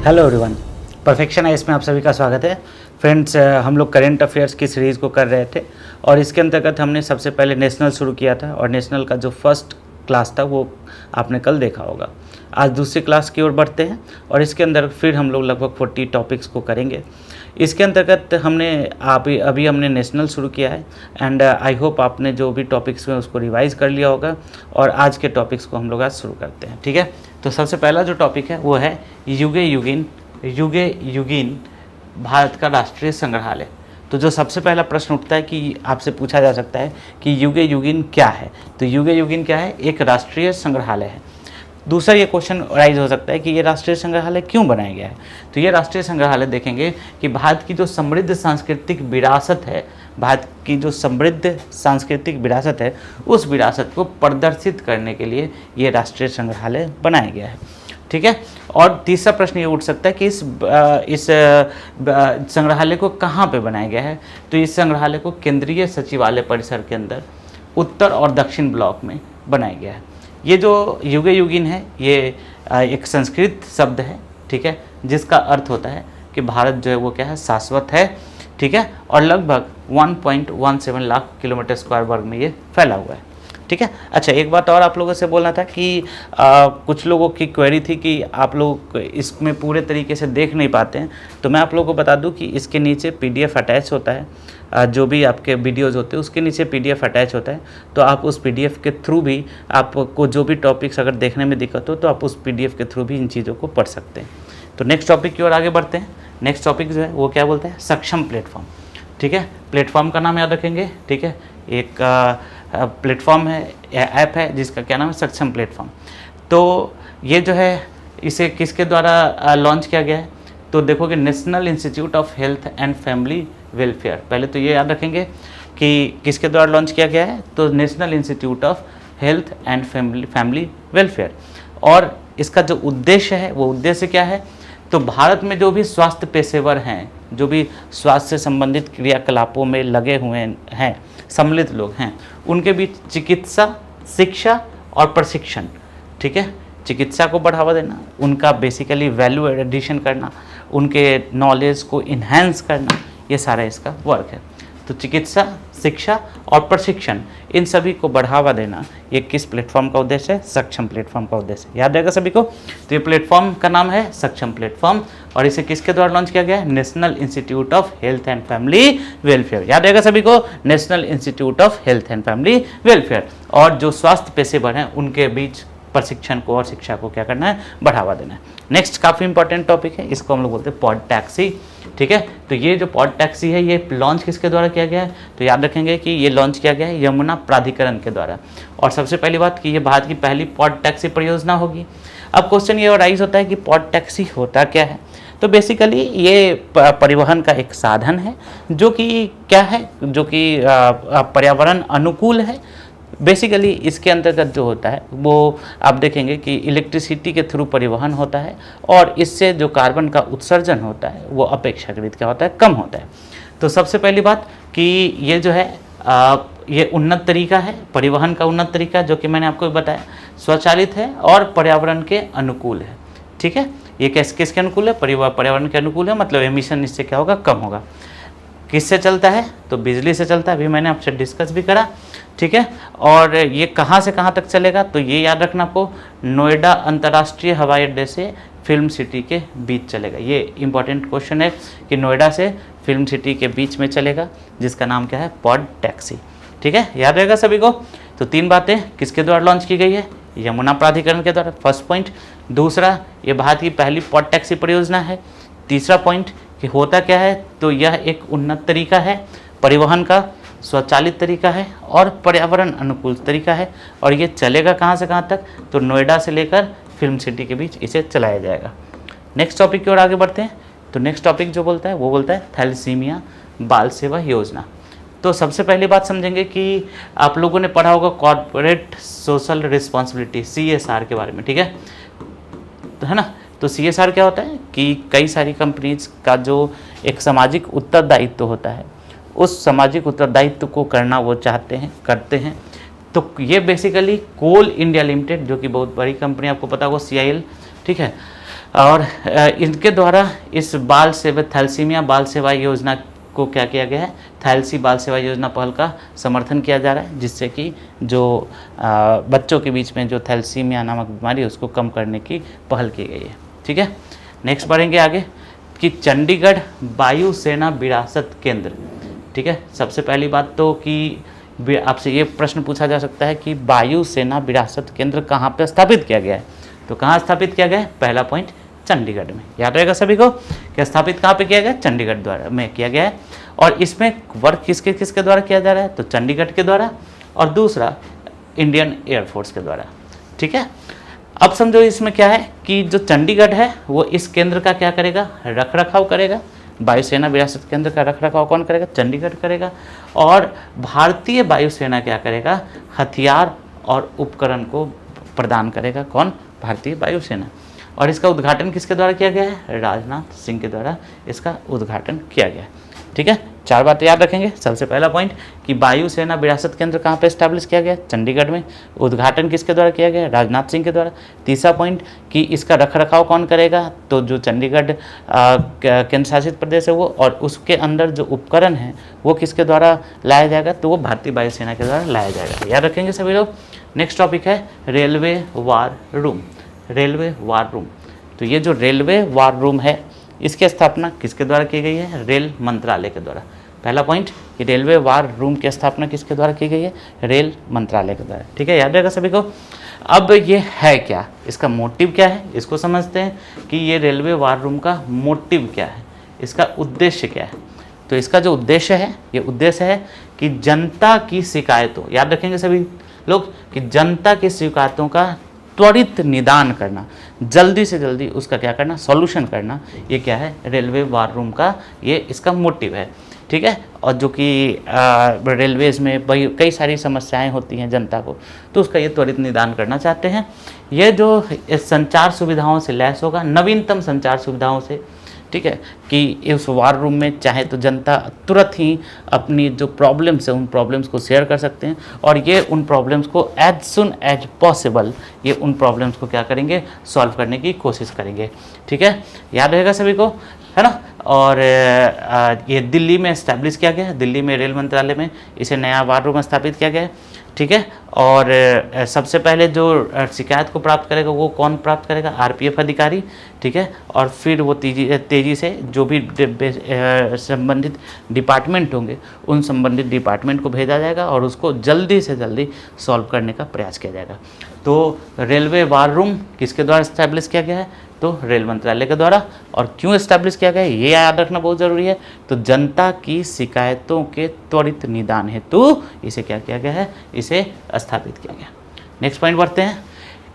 Hello everyone, perfection है इसमें आप सभी का स्वागत है। फ्रेंड्स, हम लोग करेंट अफेयर्स की सीरीज़ को कर रहे थे और इसके अंतर्गत हमने सबसे पहले नेशनल शुरू किया था और नेशनल का जो फर्स्ट क्लास था वो आपने कल देखा होगा। आज दूसरी क्लास की ओर बढ़ते हैं और इसके अंदर फिर हम लोग लगभग 40 टॉपिक्स को करेंगे। इसके अंतर्गत अभी हमने नेशनल शुरू किया है एंड आई होप आपने जो भी टॉपिक्स में उसको रिवाइज़ कर लिया होगा और आज के टॉपिक्स को हम लोग आज शुरू करते हैं। ठीक है, तो सबसे पहला जो टॉपिक है वो है युगे युगीन भारत का राष्ट्रीय संग्रहालय। तो जो सबसे पहला प्रश्न उठता है कि आपसे पूछा जा सकता है कि युगे युगीन क्या है। तो युगे युगीन क्या है? एक राष्ट्रीय संग्रहालय है। दूसरा ये क्वेश्चन राइज हो सकता है कि ये राष्ट्रीय संग्रहालय क्यों बनाया गया है। तो ये राष्ट्रीय संग्रहालय देखेंगे कि भारत की जो समृद्ध सांस्कृतिक विरासत है, उस विरासत को प्रदर्शित करने के लिए ये राष्ट्रीय संग्रहालय बनाया गया है। ठीक है, और तीसरा प्रश्न ये उठ सकता है कि इस संग्रहालय को कहाँ पे बनाया गया है। तो इस संग्रहालय को केंद्रीय सचिवालय परिसर के अंदर उत्तर और दक्षिण ब्लॉक में बनाया गया है। ये जो युगे युगीन है ये एक संस्कृत शब्द है, ठीक है, जिसका अर्थ होता है कि भारत जो है वो क्या है, शाश्वत है। ठीक है, और लगभग 1.17 लाख किलोमीटर स्क्वायर वर्ग में ये फैला हुआ है। ठीक है, अच्छा एक बात और आप लोगों से बोलना था कि कुछ लोगों की क्वेरी थी कि आप लोग इसमें पूरे तरीके से देख नहीं पाते हैं। तो मैं आप लोगों को बता दूं कि इसके नीचे PDF अटैच होता है। जो भी आपके वीडियोज़ होते हैं उसके नीचे PDF अटैच होता है। तो आप उस PDF के थ्रू भी आपको जो भी टॉपिक्स अगर देखने में दिक्कत हो तो आप उस PDF के थ्रू भी इन चीज़ों को पढ़ सकते हैं। तो नेक्स्ट टॉपिक की ओर आगे बढ़ते हैं। नेक्स्ट टॉपिक जो है वो क्या बोलते हैं? सक्षम प्लेटफॉर्म। ठीक है, प्लेटफॉर्म का नाम याद रखेंगे। ठीक है, एक प्लेटफॉर्म है, ऐप है जिसका क्या नाम है? सक्षम प्लेटफॉर्म। तो ये जो है इसे किसके द्वारा लॉन्च किया गया है? तो देखोगे national institute of health and family welfare. पहले तो ये याद रखेंगे कि किसके द्वारा लॉन्च किया गया है। तो national institute of health and family welfare. और इसका जो उद्देश्य है वो उद्देश्य क्या है? तो भारत में जो भी स्वास्थ्य पेशेवर हैं, जो भी स्वास्थ्य से संबंधित क्रियाकलापों में लगे हुए हैं, सम्मिलित लोग हैं, उनके बीच चिकित्सा, शिक्षा और प्रशिक्षण, ठीक है, चिकित्सा को बढ़ावा देना, उनका बेसिकली वैल्यू एडिशन करना, उनके नॉलेज को इन्हेंस करना, ये सारा इसका वर्क है। तो चिकित्सा, शिक्षा और प्रशिक्षण, इन सभी को बढ़ावा देना ये किस प्लेटफॉर्म का उद्देश्य है? सक्षम प्लेटफॉर्म का उद्देश्य। याद रहेगा सभी को। तो ये प्लेटफॉर्म का नाम है सक्षम प्लेटफॉर्म और इसे किसके द्वारा लॉन्च किया गया है? National institute of health and family welfare. याद रहेगा सभी को, national institute of health and family welfare. और जो स्वास्थ्य पेशेवर हैं उनके बीच प्रशिक्षण को और शिक्षा को क्या करना है? बढ़ावा देना है। नेक्स्ट काफ़ी इंपॉर्टेंट टॉपिक है, इसको हम लोग बोलते हैं पॉड टैक्सी। ठीक है, तो ये जो पॉड टैक्सी है ये लॉन्च किसके द्वारा किया गया है? तो याद रखेंगे कि ये लॉन्च किया गया है यमुना प्राधिकरण के द्वारा। और सबसे पहली बात कि ये भारत की पहली पॉड टैक्सी परियोजना होगी। अब क्वेश्चन ये राइज होता है कि पॉड टैक्सी होता क्या है? तो बेसिकली ये परिवहन का एक साधन है जो कि क्या है, जो कि पर्यावरण अनुकूल है। बेसिकली इसके अंतर्गत जो होता है वो आप देखेंगे कि इलेक्ट्रिसिटी के थ्रू परिवहन होता है और इससे जो कार्बन का उत्सर्जन होता है वो अपेक्षाकृत क्या होता है? कम होता है। तो सबसे पहली बात कि ये जो है ये उन्नत तरीका है, परिवहन का उन्नत तरीका, जो कि मैंने आपको बताया, स्वचालित है और पर्यावरण के अनुकूल है। ठीक है, ये किसके अनुकूल है? पर्यावरण के अनुकूल है, मतलब एमिशन इससे क्या होगा? कम होगा। किससे चलता है? तो बिजली से चलता है, अभी मैंने आपसे डिस्कस भी करा। ठीक है, और ये कहाँ से कहाँ तक चलेगा? तो ये याद रखना आपको, नोएडा अंतर्राष्ट्रीय हवाई अड्डे से फिल्म सिटी के बीच चलेगा। ये इंपॉर्टेंट क्वेश्चन है कि नोएडा से फिल्म सिटी के बीच में चलेगा, जिसका नाम क्या है? Pod taxi. ठीक है, याद रहेगा सभी को। तो 3 बातें किसके द्वारा लॉन्च की गई है? यमुना प्राधिकरण के द्वारा, फर्स्ट पॉइंट। दूसरा, ये भारत की पहली पॉड टैक्सी परियोजना है। तीसरा पॉइंट कि होता क्या है? तो यह एक उन्नत तरीका है, परिवहन का स्वचालित तरीका है और पर्यावरण अनुकूल तरीका है। और ये चलेगा कहाँ से कहाँ तक? तो नोएडा से लेकर फिल्म सिटी के बीच इसे चलाया जाएगा। नेक्स्ट टॉपिक की ओर आगे बढ़ते हैं। तो नेक्स्ट टॉपिक जो बोलता है वो बोलता है थैलेसीमिया बाल सेवा योजना। तो सबसे पहली बात समझेंगे कि आप लोगों ने पढ़ा होगा कॉर्पोरेट सोशल रिस्पॉन्सिबिलिटी, CSR के बारे में। ठीक है, तो है ना। तो CSR क्या होता है कि कई सारी कंपनीज का जो एक सामाजिक उत्तरदायित्व होता है, उस सामाजिक उत्तरदायित्व को करना वो चाहते हैं, करते हैं। तो ये बेसिकली कोल इंडिया लिमिटेड, जो कि बहुत बड़ी कंपनी आपको पता होगा, CIL, ठीक है, और इनके द्वारा इस बाल सेवा थैलेसीमिया बाल सेवा योजना को क्या किया गया है, थैलेसी बाल सेवा योजना पहल का समर्थन किया जा रहा है, जिससे कि जो बच्चों के बीच में जो थैलेसीमिया नामक बीमारी है उसको कम करने की पहल की गई है। ठीक है, नेक्स्ट बढ़ेंगे आगे कि चंडीगढ़ वायुसेना विरासत केंद्र। ठीक है, सबसे पहली बात तो कि आपसे ये प्रश्न पूछा जा सकता है कि वायुसेना विरासत केंद्र कहाँ पे स्थापित किया गया है, तो कहाँ स्थापित किया गया है, पहला पॉइंट चंडीगढ़ में। याद रहेगा सभी को कि स्थापित कहाँ पे किया गया, चंडीगढ़ द्वारा में किया गया है। और इसमें वर्क किसके किसके द्वारा किया जा रहा है, तो चंडीगढ़ के द्वारा, और दूसरा इंडियन एयरफोर्स के द्वारा। ठीक है, अब समझो इसमें क्या है कि जो चंडीगढ़ है वो इस केंद्र का क्या करेगा, रख रखाव करेगा। वायुसेना विरासत केंद्र का रख रखाव कौन करेगा, चंडीगढ़ करेगा। और भारतीय वायुसेना क्या करेगा, हथियार और उपकरण को प्रदान करेगा, कौन, भारतीय वायुसेना। और इसका उद्घाटन किसके द्वारा किया गया है, राजनाथ सिंह के द्वारा इसका उद्घाटन किया गया। ठीक है, 4 बातें याद रखेंगे। सबसे पहला पॉइंट कि वायुसेना विरासत केंद्र कहाँ पे एस्टैब्लिश किया गया, चंडीगढ़ में। उद्घाटन किसके द्वारा किया गया, राजनाथ सिंह के द्वारा। तीसरा पॉइंट कि इसका रखरखाव कौन करेगा, तो जो चंडीगढ़ केंद्र शासित प्रदेश है वो, और उसके अंदर जो उपकरण है वो किसके द्वारा लाया जाएगा, तो वो भारतीय वायुसेना के द्वारा लाया जाएगा। याद रखेंगे सभी लोग। नेक्स्ट टॉपिक है railway war room. Railway war room, तो ये जो रेलवे वार रूम है इसकी स्थापना किसके द्वारा की गई है, रेल मंत्रालय के द्वारा। पहला पॉइंट कि रेलवे वार रूम की स्थापना किसके द्वारा की गई है, रेल मंत्रालय के द्वारा। ठीक है, याद रहेगा सभी को। अब ये है क्या, इसका मोटिव क्या है, इसको समझते हैं कि ये रेलवे वार रूम का मोटिव क्या है, इसका उद्देश्य क्या है। तो इसका जो उद्देश्य है, ये उद्देश्य है कि जनता की शिकायतों, याद रखेंगे सभी लोग, कि जनता की शिकायतों का त्वरित निदान करना, जल्दी से जल्दी उसका क्या करना, सॉल्यूशन करना, ये क्या है, रेलवे वार रूम का ये इसका मोटिव है। ठीक है, और जो कि रेलवेज में कई सारी समस्याएं होती हैं जनता को, तो उसका ये त्वरित निदान करना चाहते हैं। ये जो संचार सुविधाओं से लैस होगा, नवीनतम संचार सुविधाओं से। ठीक है, कि उस वार रूम में चाहे तो जनता तुरंत ही अपनी जो प्रॉब्लम्स है उन प्रॉब्लम्स को शेयर कर सकते हैं, और ये उन प्रॉब्लम्स को एज सुन एज पॉसिबल ये उन प्रॉब्लम्स को क्या करेंगे, सॉल्व करने की कोशिश करेंगे। ठीक है, याद रहेगा सभी को, है ना। और ये दिल्ली में इस्टेब्लिश किया गया है, दिल्ली में रेल मंत्रालय में इसे नया वार रूम स्थापित किया गया है। ठीक है, और सबसे पहले जो शिकायत को प्राप्त करेगा वो कौन प्राप्त करेगा, आरपीएफ अधिकारी। ठीक है, और फिर वो तेज़ी से जो भी संबंधित डिपार्टमेंट होंगे उन संबंधित डिपार्टमेंट को भेजा जाएगा और उसको जल्दी से जल्दी सॉल्व करने का प्रयास किया जाएगा। तो रेलवे वार रूम किसके द्वारा इस्टेब्लिश किया गया है, तो रेल मंत्रालय के द्वारा। और क्यों इस्टेब्लिश किया गया है ये याद रखना बहुत ज़रूरी है। तो जनता की शिकायतों के त्वरित निदान हेतु इसे क्या किया गया है, इसे स्थापित किया गया। नेक्स्ट पॉइंट बढ़ते हैं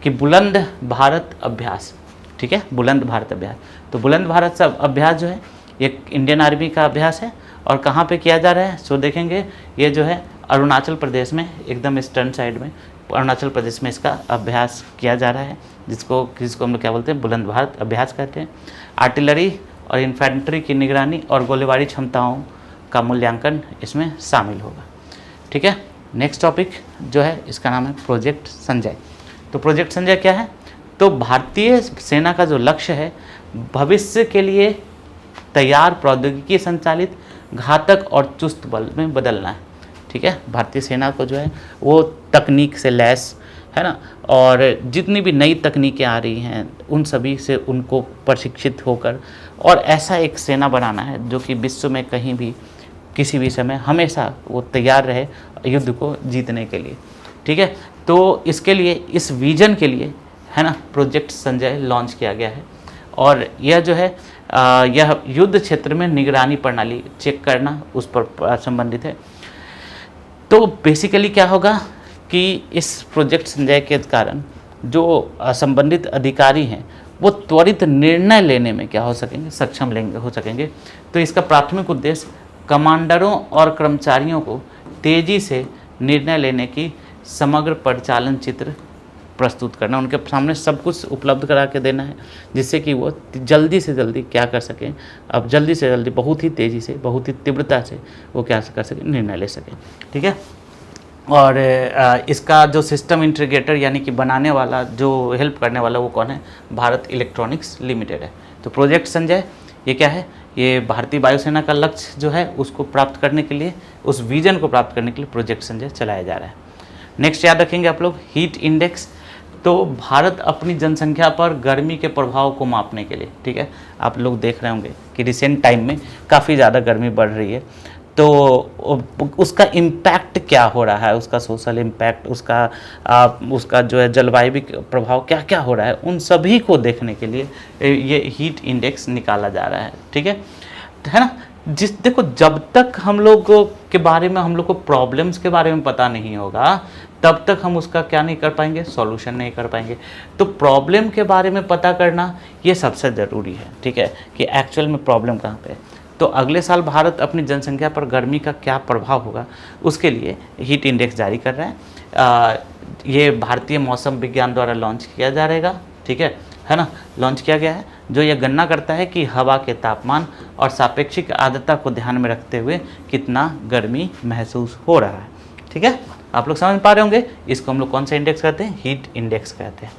कि बुलंद भारत अभ्यास। ठीक है, बुलंद भारत अभ्यास। तो बुलंद भारत अभ्यास जो है ये इंडियन आर्मी का अभ्यास है, और कहाँ पे किया जा रहा है, सो देखेंगे ये जो है अरुणाचल प्रदेश में, एकदम ईस्टर्न साइड में अरुणाचल प्रदेश में इसका अभ्यास किया जा रहा है, जिसको हम लोग क्या बोलते हैं, बुलंद भारत अभ्यास कहते हैं। आर्टिलरी और इन्फेंट्री की निगरानी और गोलीबारी क्षमताओं का मूल्यांकन इसमें शामिल होगा। ठीक है, नेक्स्ट टॉपिक जो है इसका नाम है प्रोजेक्ट संजय। तो प्रोजेक्ट संजय क्या है, तो भारतीय सेना का जो लक्ष्य है भविष्य के लिए तैयार प्रौद्योगिकी संचालित घातक और चुस्त बल में बदलना है। ठीक है, भारतीय सेना को जो है वो तकनीक से लैस है ना, और जितनी भी नई तकनीकें आ रही हैं उन सभी से उनको प्रशिक्षित होकर और ऐसा एक सेना बनाना है जो कि विश्व में कहीं भी किसी भी समय हमेशा वो तैयार रहे युद्ध को जीतने के लिए। ठीक है, तो इसके लिए, इस विजन के लिए है ना, प्रोजेक्ट संजय लॉन्च किया गया है। और यह जो है यह युद्ध क्षेत्र में निगरानी प्रणाली चेक करना उस पर संबंधित है। तो बेसिकली क्या होगा कि इस प्रोजेक्ट संजय के कारण जो संबंधित अधिकारी हैं वो त्वरित निर्णय लेने में क्या हो सकेंगे, सक्षम हो सकेंगे। तो इसका प्राथमिक उद्देश्य कमांडरों और कर्मचारियों को तेज़ी से निर्णय लेने की समग्र परिचालन चित्र प्रस्तुत करना, उनके सामने सब कुछ उपलब्ध करा के देना है, जिससे कि वो जल्दी से जल्दी क्या कर सकें, अब जल्दी से जल्दी बहुत ही तेज़ी से, बहुत ही तीव्रता से वो क्या कर सकें, निर्णय ले सकें। ठीक है, और इसका जो सिस्टम इंटीग्रेटर यानी कि बनाने वाला, जो हेल्प करने वाला, वो कौन है? भारत इलेक्ट्रॉनिक्स लिमिटेड है। तो प्रोजेक्ट संजय ये क्या है? ये भारतीय वायुसेना का लक्ष्य जो है उसको प्राप्त करने के लिए, उस विजन को प्राप्त करने के लिए प्रोजेक्ट संजय चलाया जा रहा है। नेक्स्ट याद रखेंगे आप लोग, हीट इंडेक्स। तो भारत अपनी जनसंख्या पर गर्मी के प्रभाव को मापने के लिए, ठीक है, आप लोग देख रहे होंगे कि रिसेंट टाइम में काफ़ी ज़्यादा गर्मी बढ़ रही है, तो उसका इम्पैक्ट क्या हो रहा है, उसका सोशल इम्पैक्ट, उसका जो है जलवायु प्रभाव क्या क्या हो रहा है, उन सभी को देखने के लिए ये हीट इंडेक्स निकाला जा रहा है, ठीक है ना। देखो, जब तक हम लोग के बारे में, हम लोग को प्रॉब्लम्स के बारे में पता नहीं होगा, तब तक हम उसका क्या नहीं कर पाएंगे? सॉल्यूशन नहीं कर पाएंगे। तो प्रॉब्लम के बारे में पता करना ये सबसे ज़रूरी है, ठीक है, कि एक्चुअल में प्रॉब्लम कहाँ पे है। तो अगले साल भारत अपनी जनसंख्या पर गर्मी का क्या प्रभाव होगा, उसके लिए हीट इंडेक्स जारी कर रहे हैं। ये भारतीय मौसम विज्ञान द्वारा लॉन्च किया जा रहेगा, ठीक है ना, लॉन्च किया गया है, जो ये गणना करता है कि हवा के तापमान और सापेक्षिक आर्द्रता को ध्यान में रखते हुए कितना गर्मी महसूस हो रहा है, ठीक है। आप लोग समझ पा रहे होंगे, इसको हम लोग कौन सा इंडेक्स कहते हैं? हीट इंडेक्स कहते हैं,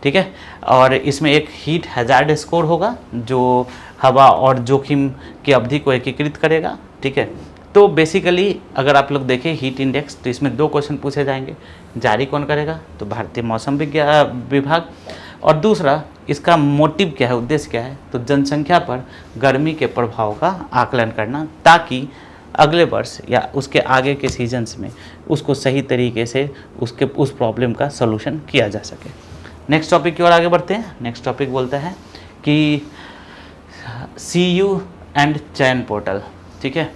ठीक है। और इसमें एक हीट हैजार्ड स्कोर होगा जो हवा और जोखिम की अवधि को एकीकृत करेगा, ठीक है। तो बेसिकली अगर आप लोग देखें हीट इंडेक्स, तो इसमें 2 क्वेश्चन पूछे जाएंगे। जारी कौन करेगा? तो भारतीय मौसम विभाग। और दूसरा, इसका मोटिव क्या है, उद्देश्य क्या है? तो जनसंख्या पर गर्मी के प्रभाव का आकलन करना, ताकि अगले वर्ष या उसके आगे के सीजन्स में उसको सही तरीके से उस प्रॉब्लम का सलूशन किया जा सके। नेक्स्ट टॉपिक की ओर आगे बढ़ते हैं। नेक्स्ट टॉपिक बोलता है कि CU एंड चयन पोर्टल, ठीक है।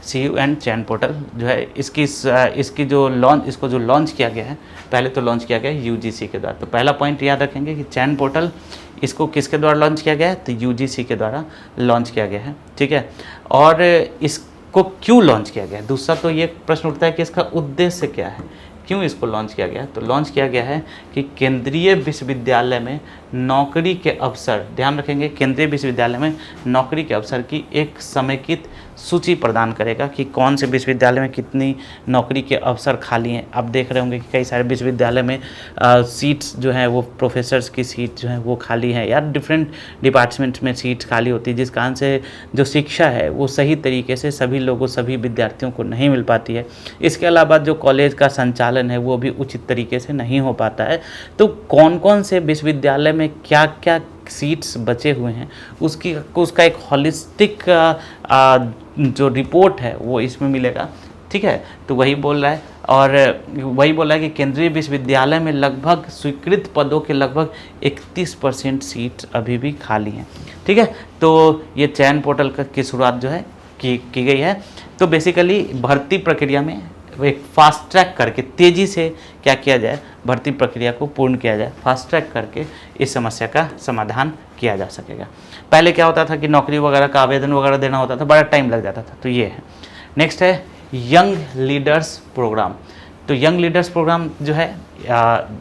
CU एंड चयन पोर्टल जो है, इसकी जो लॉन्च किया गया है, पहले तो लॉन्च किया गया है UGC के द्वारा। तो पहला पॉइंट याद रखेंगे कि चयन पोर्टल, इसको किसके द्वारा लॉन्च किया गया है? तो UGC के द्वारा लॉन्च किया गया है, ठीक है। और इसको क्यों लॉन्च किया गया है? दूसरा तो ये प्रश्न उठता है कि इसका उद्देश्य क्या है, क्यों इसको लॉन्च किया गया है? तो लॉन्च किया गया है कि केंद्रीय विश्वविद्यालय में नौकरी के अवसर, ध्यान रखेंगे, केंद्रीय विश्वविद्यालय में नौकरी के अवसर की एक समेकित सूची प्रदान करेगा कि कौन से विश्वविद्यालय में कितनी नौकरी के अवसर खाली हैं। आप देख रहे होंगे कि कई सारे विश्वविद्यालय में सीट्स जो हैं वो प्रोफेसर्स की सीट जो है वो खाली हैं, या डिफरेंट डिपार्टमेंट में सीट्स खाली होती है, जिस कारण से जो शिक्षा है वो सही तरीके से सभी लोगों, सभी विद्यार्थियों को नहीं मिल पाती है। इसके अलावा जो कॉलेज का संचालन है वो भी उचित तरीके से नहीं हो पाता है। तो कौन कौन से विश्वविद्यालय में क्या क्या सीट्स बचे हुए हैं, उसका एक हॉलिस्टिक जो रिपोर्ट है वो इसमें मिलेगा, ठीक है। तो वही बोल रहा है, और वही बोल रहा है कि केंद्रीय विश्वविद्यालय में लगभग स्वीकृत पदों के लगभग 31% सीट अभी भी खाली हैं, ठीक है। तो ये चयन पोर्टल की शुरुआत जो है की गई है। तो बेसिकली भर्ती प्रक्रिया में एक फास्ट ट्रैक करके तेज़ी से क्या किया जाए, भर्ती प्रक्रिया को पूर्ण किया जाए, फास्ट ट्रैक करके इस समस्या का समाधान किया जा सकेगा। पहले क्या होता था कि नौकरी वगैरह का आवेदन वगैरह देना होता था, बड़ा टाइम लग जाता था। तो ये है। नेक्स्ट है यंग लीडर्स प्रोग्राम। तो यंग लीडर्स प्रोग्राम जो है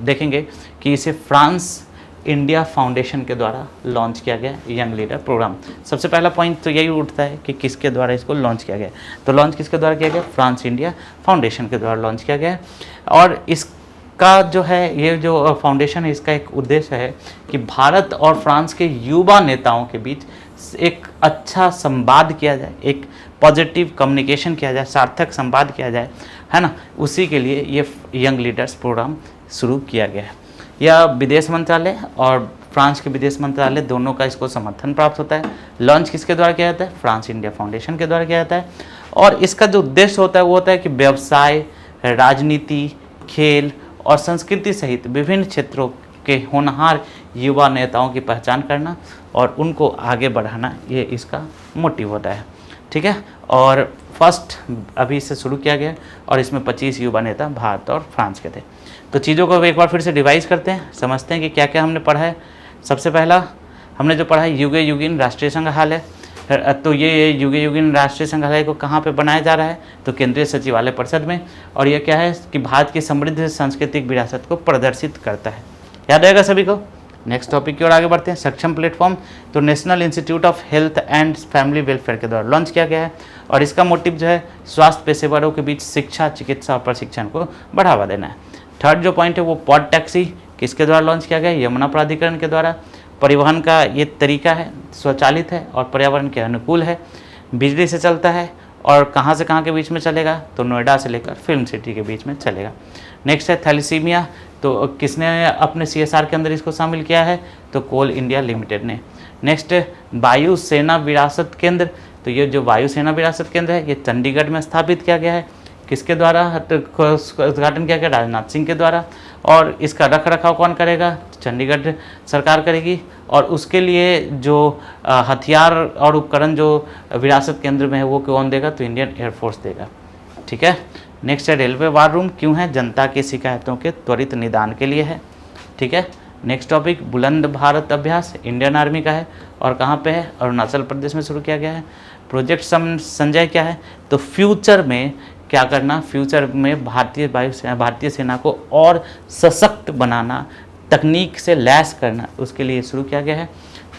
देखेंगे कि इसे फ्रांस इंडिया फाउंडेशन के द्वारा लॉन्च किया गया यंग लीडर प्रोग्राम। सबसे पहला पॉइंट तो यही उठता है कि किसके द्वारा इसको लॉन्च किया गया। तो लॉन्च किसके द्वारा किया गया? फ्रांस इंडिया फाउंडेशन के द्वारा लॉन्च किया गया है। और इसका जो है, ये जो फाउंडेशन है, इसका एक उद्देश्य है कि भारत और फ्रांस के युवा नेताओं के बीच एक अच्छा संवाद किया जाए, एक पॉजिटिव कम्युनिकेशन किया जाए, सार्थक संवाद किया जाए, है ना। उसी के लिए ये यंग लीडर्स प्रोग्राम शुरू किया गया है। यह विदेश मंत्रालय और फ्रांस के विदेश मंत्रालय दोनों का इसको समर्थन प्राप्त होता है। लॉन्च किसके द्वारा किया जाता है? फ्रांस इंडिया फाउंडेशन के द्वारा किया जाता है। और इसका जो उद्देश्य होता है वो होता है कि व्यवसाय, राजनीति, खेल और संस्कृति सहित विभिन्न क्षेत्रों के होनहार युवा नेताओं की पहचान करना और उनको आगे बढ़ाना, ये इसका मोटिव होता है, ठीक है। और फर्स्ट अभी इससे शुरू किया गया और इसमें 25 युवा नेता भारत और फ्रांस के थे। तो चीज़ों को एक बार फिर से रिवाइज करते हैं, समझते हैं कि क्या क्या हमने पढ़ा है। सबसे पहला हमने जो पढ़ा है युगे युगिन राष्ट्रीय संग्रहालय। तो ये युगे युगिन राष्ट्रीय संग्रहालय को कहाँ पे बनाया जा रहा है? तो केंद्रीय सचिवालय परिषद में। और ये क्या है कि भारत की समृद्ध सांस्कृतिक विरासत को प्रदर्शित करता है। याद आएगा सभी को? नेक्स्ट टॉपिक की ओर आगे बढ़ते हैं। सक्षम प्लेटफॉर्म तो national institute of health and family welfare के द्वारा लॉन्च किया गया है और इसका मोटिव जो है स्वास्थ्य पेशेवरों के बीच शिक्षा, चिकित्सा और प्रशिक्षण को बढ़ावा देना है। थर्ड जो पॉइंट है वो पॉड टैक्सी किसके द्वारा लॉन्च किया गया है? यमुना प्राधिकरण के द्वारा। परिवहन का ये तरीका है स्वचालित है और पर्यावरण के अनुकूल है, बिजली से चलता है और कहाँ से कहाँ के बीच में चलेगा? तो नोएडा से लेकर फिल्म सिटी के बीच में चलेगा। नेक्स्ट है थैलेसीमिया, तो किसने अपने CSR के अंदर इसको शामिल किया है? तो कोल इंडिया लिमिटेड ने। नेक्स्ट वायु सेना विरासत केंद्र, तो ये जो वायु सेना विरासत केंद्र है ये चंडीगढ़ में स्थापित किया गया है। किसके द्वारा उद्घाटन किया गया? राजनाथ सिंह के द्वारा। और इसका रख रखाव कौन करेगा? चंडीगढ़ सरकार करेगी। और उसके लिए जो हथियार और उपकरण जो विरासत केंद्र में है वो कौन देगा? तो इंडियन एयरफोर्स देगा। ठीक है। नेक्स्ट है रेलवे वार रूम क्यों है? जनता की शिकायतों के त्वरित निदान के लिए है। ठीक है। नेक्स्ट टॉपिक बुलंद भारत अभ्यास इंडियन आर्मी का है और कहाँ पे है? अरुणाचल प्रदेश में शुरू किया गया है। प्रोजेक्ट संजय क्या है? तो फ्यूचर में क्या करना? फ्यूचर में भारतीय सेना को और सशक्त बनाना, तकनीक से लैस करना, उसके लिए शुरू किया गया है।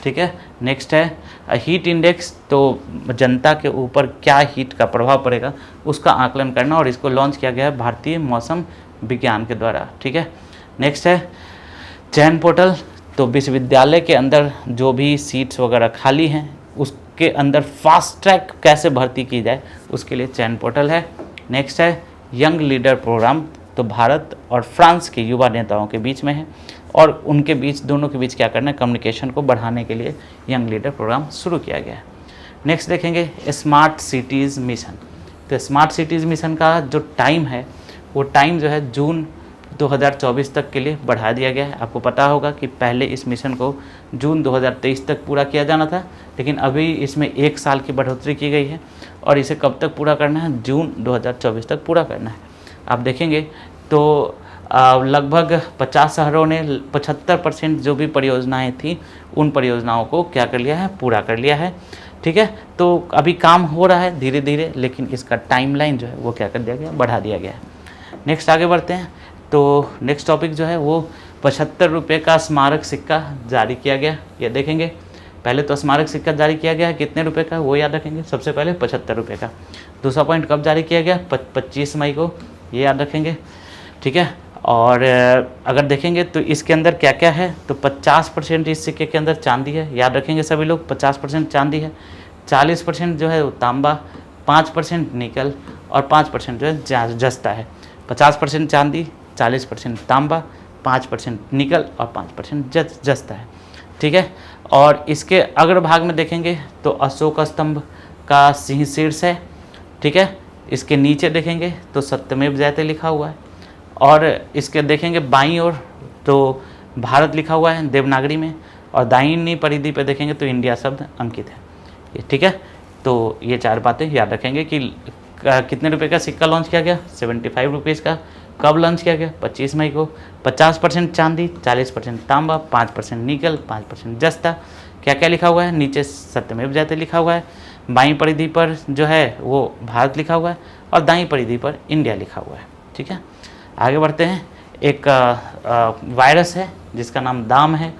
ठीक है। नेक्स्ट है हीट इंडेक्स, तो जनता के ऊपर क्या हीट का प्रभाव पड़ेगा उसका आकलन करना और इसको लॉन्च किया गया है भारतीय मौसम विज्ञान के द्वारा। ठीक है। नेक्स्ट है चयन पोर्टल, तो विश्वविद्यालय के अंदर जो भी सीट्स वगैरह खाली हैं उसके अंदर फास्ट ट्रैक कैसे भर्ती की जाए उसके लिए चयन पोर्टल है। नेक्स्ट है यंग लीडर प्रोग्राम, तो भारत और फ्रांस के युवा नेताओं के बीच में है और उनके बीच दोनों के बीच क्या करना है? कम्युनिकेशन को बढ़ाने के लिए यंग लीडर प्रोग्राम शुरू किया गया है। नेक्स्ट देखेंगे स्मार्ट सिटीज़ मिशन, तो स्मार्ट सिटीज़ मिशन का जो टाइम है वो टाइम जो है जून 2024 तक के लिए बढ़ा दिया गया है। आपको पता होगा कि पहले इस मिशन को जून 2023 तक पूरा किया जाना था, लेकिन अभी इसमें 1 साल की बढ़ोतरी की गई है और इसे कब तक पूरा करना है? जून 2024 तक पूरा करना है। आप देखेंगे तो लगभग 50 शहरों ने 75% जो भी परियोजनाएं थी उन परियोजनाओं को क्या कर लिया है? पूरा कर लिया है। ठीक है। तो अभी काम हो रहा है धीरे धीरे, लेकिन इसका टाइमलाइन जो है वो क्या कर दिया गया? बढ़ा दिया गया है। नेक्स्ट आगे बढ़ते हैं। तो नेक्स्ट टॉपिक जो है वो 75 रुपये का स्मारक सिक्का जारी किया गया। ये देखेंगे पहले तो स्मारक सिक्का जारी किया गया है कितने रुपए का वो याद रखेंगे। सबसे पहले 75 रुपये का। दूसरा पॉइंट कब जारी किया गया? 25 मई को, ये याद रखेंगे। ठीक है। और अगर देखेंगे तो इसके अंदर क्या क्या है? तो 50% इस सिक्के के अंदर चांदी है, याद रखेंगे सभी लोग। 50% चांदी है, 40% जो है वो तांबा, 5% निकल और 5% जो है जस्ता है। 50% चांदी, 40% तांबा, 5% निकल और 5% जस्ता है। ठीक है। और इसके अग्रभाग में देखेंगे तो अशोक स्तंभ का सिंह शीर्ष है। ठीक है। इसके नीचे देखेंगे तो सत्यमेव जयते लिखा हुआ है और इसके देखेंगे बाईं ओर तो भारत लिखा हुआ है देवनागरी में और दाहिनी परिधि पे देखेंगे तो इंडिया शब्द अंकित है। ठीक है। तो ये 4 बातें याद रखेंगे कि कितने रुपए का सिक्का लॉन्च किया गया? 75 रुपीज़ का। कब लॉन्च किया गया? 25 मई को। 50% चांदी, 40% तांबा, 5% निकल, 5% जस्ता। क्या क्या लिखा हुआ है? नीचे सत्यमेव जयते लिखा हुआ है, बाईं परिधि पर जो है वो भारत लिखा हुआ है और दाईं परिधि पर इंडिया लिखा हुआ है। ठीक है। आगे बढ़ते हैं। एक वायरस है जिसका नाम दाम है।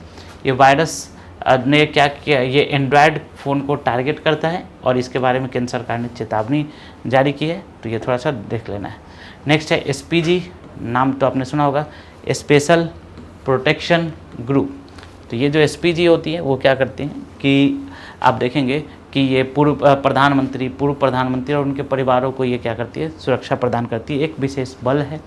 ये वायरस ने क्या किया? ये एंड्रॉयड फ़ोन को टारगेट करता है और इसके बारे में केंद्र सरकार ने चेतावनी जारी की है, तो ये थोड़ा सा देख लेना है। नेक्स्ट है SPG, नाम तो आपने सुना होगा, स्पेशल प्रोटेक्शन ग्रुप। तो ये जो SPG होती है वो क्या करती हैं कि आप देखेंगे कि ये पूर्व प्रधानमंत्री और उनके परिवारों को ये क्या करती है? सुरक्षा प्रदान करती है। एक विशेष बल है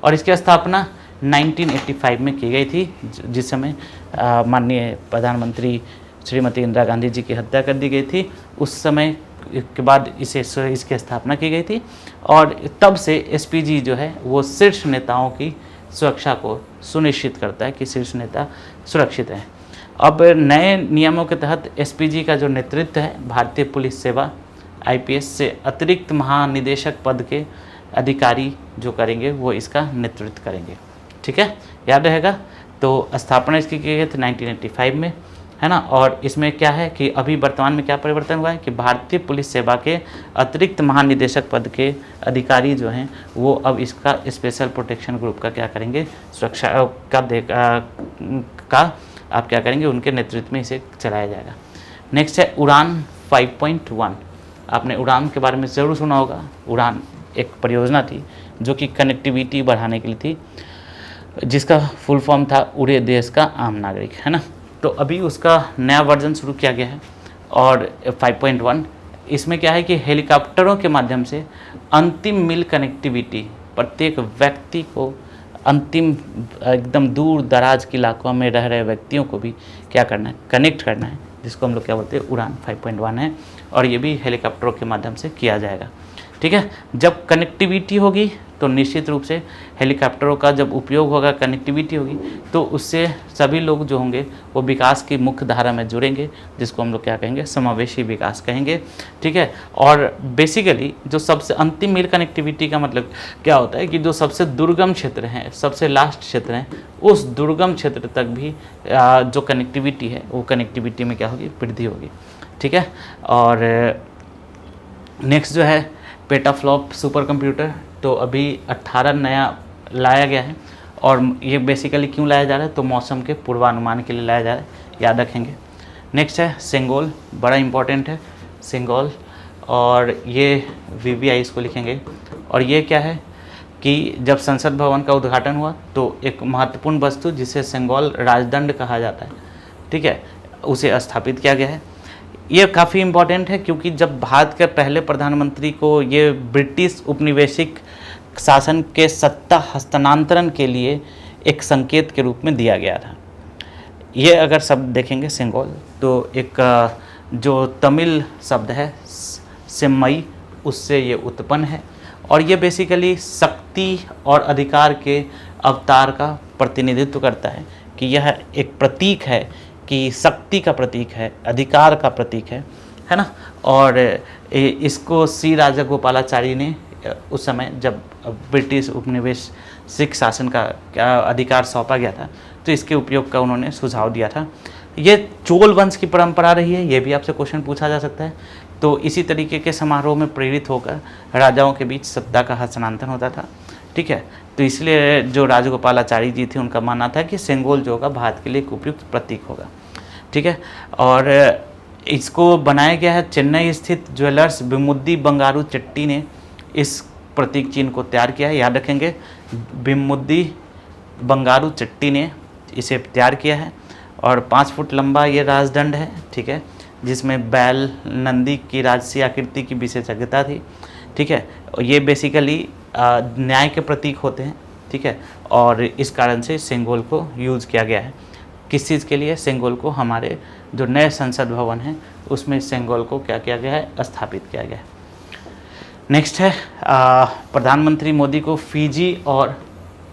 और इसकी स्थापना 1985 में की गई थी, जिस समय माननीय प्रधानमंत्री श्रीमती इंदिरा गांधी जी की हत्या कर दी गई थी। उस समय के बाद इसकी स्थापना की गई थी और तब से SPG जो है वो शीर्ष नेताओं की सुरक्षा को सुनिश्चित करता है कि शीर्ष नेता सुरक्षित हैं। अब नए नियमों के तहत SPG का जो नेतृत्व है भारतीय पुलिस सेवा IPS से अतिरिक्त महानिदेशक पद के अधिकारी जो करेंगे वो इसका नेतृत्व करेंगे। ठीक है, याद रहेगा। तो स्थापना इसकी की गई थी 1985 में, है ना। और इसमें क्या है कि अभी वर्तमान में क्या परिवर्तन हुआ है कि भारतीय पुलिस सेवा के अतिरिक्त महानिदेशक पद के अधिकारी जो हैं वो अब इसका स्पेशल प्रोटेक्शन ग्रुप का क्या करेंगे? सुरक्षा का आप क्या करेंगे, उनके नेतृत्व में इसे चलाया जाएगा। नेक्स्ट है उड़ान 5.1। आपने उड़ान के बारे में ज़रूर सुना होगा। उड़ान एक परियोजना थी जो कि कनेक्टिविटी बढ़ाने के लिए थी, जिसका फुल फॉर्म था उड़े देश का आम नागरिक, है ना। तो अभी उसका नया वर्जन शुरू किया गया है और 5.1 इसमें क्या है कि हेलीकॉप्टरों के माध्यम से अंतिम मील कनेक्टिविटी, प्रत्येक व्यक्ति को अंतिम एकदम दूर दराज के इलाकों में रह रहे व्यक्तियों को भी क्या करना है, कनेक्ट करना है, जिसको हम लोग क्या बोलते हैं उड़ान 5.1 है। और ये भी हेलीकॉप्टरों के माध्यम से किया जाएगा। ठीक है, जब कनेक्टिविटी होगी तो निश्चित रूप से हेलीकॉप्टरों का जब उपयोग होगा, कनेक्टिविटी होगी, तो उससे सभी लोग जो होंगे वो विकास की मुख्य धारा में जुड़ेंगे, जिसको हम लोग क्या कहेंगे, समावेशी विकास कहेंगे। ठीक है, और बेसिकली जो सबसे अंतिम मील कनेक्टिविटी का मतलब क्या होता है कि जो सबसे दुर्गम क्षेत्र हैं, सबसे लास्ट क्षेत्र हैं, उस दुर्गम क्षेत्र तक भी जो कनेक्टिविटी है वो कनेक्टिविटी में क्या होगी, वृद्धि होगी। ठीक है, और नेक्स्ट जो है पेटाफ्लॉप सुपर कंप्यूटर, तो अभी 18 नया लाया गया है। और ये बेसिकली क्यों लाया जा रहा है, तो मौसम के पूर्वानुमान के लिए लाया जा रहा है, याद रखेंगे। नेक्स्ट है सेंगोल, बड़ा इंपॉर्टेंट है सेंगोल, और ये VVI इसको लिखेंगे। और ये क्या है कि जब संसद भवन का उद्घाटन हुआ तो एक महत्वपूर्ण वस्तु जिसे सेंगोल राजदंड कहा जाता है, ठीक है, उसे स्थापित किया गया है। ये काफ़ी इम्पॉर्टेंट है क्योंकि जब भारत के पहले प्रधानमंत्री को ये ब्रिटिश उपनिवेशिक शासन के सत्ता हस्तांतरण के लिए एक संकेत के रूप में दिया गया था। ये अगर शब्द देखेंगे सेंगोल, तो एक जो तमिल शब्द है सेम्मई, उससे ये उत्पन्न है। और ये बेसिकली शक्ति और अधिकार के अवतार का प्रतिनिधित्व करता है कि यह एक प्रतीक है, कि शक्ति का प्रतीक है, अधिकार का प्रतीक है ना। और इसको सी राजागोपालाचारी ने उस समय जब ब्रिटिश उपनिवेशिक शासन का अधिकार सौंपा गया था, तो इसके उपयोग का उन्होंने सुझाव दिया था। ये चोल वंश की परंपरा रही है, ये भी आपसे क्वेश्चन पूछा जा सकता है। तो इसी तरीके के समारोह में प्रेरित होकर राजाओं के बीच सत्ता का हस्तांतरण होता था। ठीक है, तो इसलिए जो राजगोपालाचारी जी थे उनका मानना था कि सेंगोल जो होगा भारत के लिए एक उपयुक्त प्रतीक होगा। ठीक है, और इसको बनाया गया है चेन्नई स्थित ज्वेलर्स बिमुद्दी बंगारू चट्टी ने इस प्रतीक चिन्ह को तैयार किया है, याद रखेंगे, बिमुद्दी बंगारू चट्टी ने इसे तैयार किया है। और 5 फुट लंबा ये राजदंड है, ठीक है, जिसमें बैल नंदी की राजसी आकृति की विशेषज्ञता थी। ठीक है, ये बेसिकली न्याय के प्रतीक होते हैं। ठीक है, और इस कारण से सेंगोल को यूज़ किया गया है। किस चीज़ के लिए, सेंगोल को हमारे जो नए संसद भवन है उसमें सेंगोल को क्या किया गया है, स्थापित किया गया है। नेक्स्ट है प्रधानमंत्री मोदी को फिजी और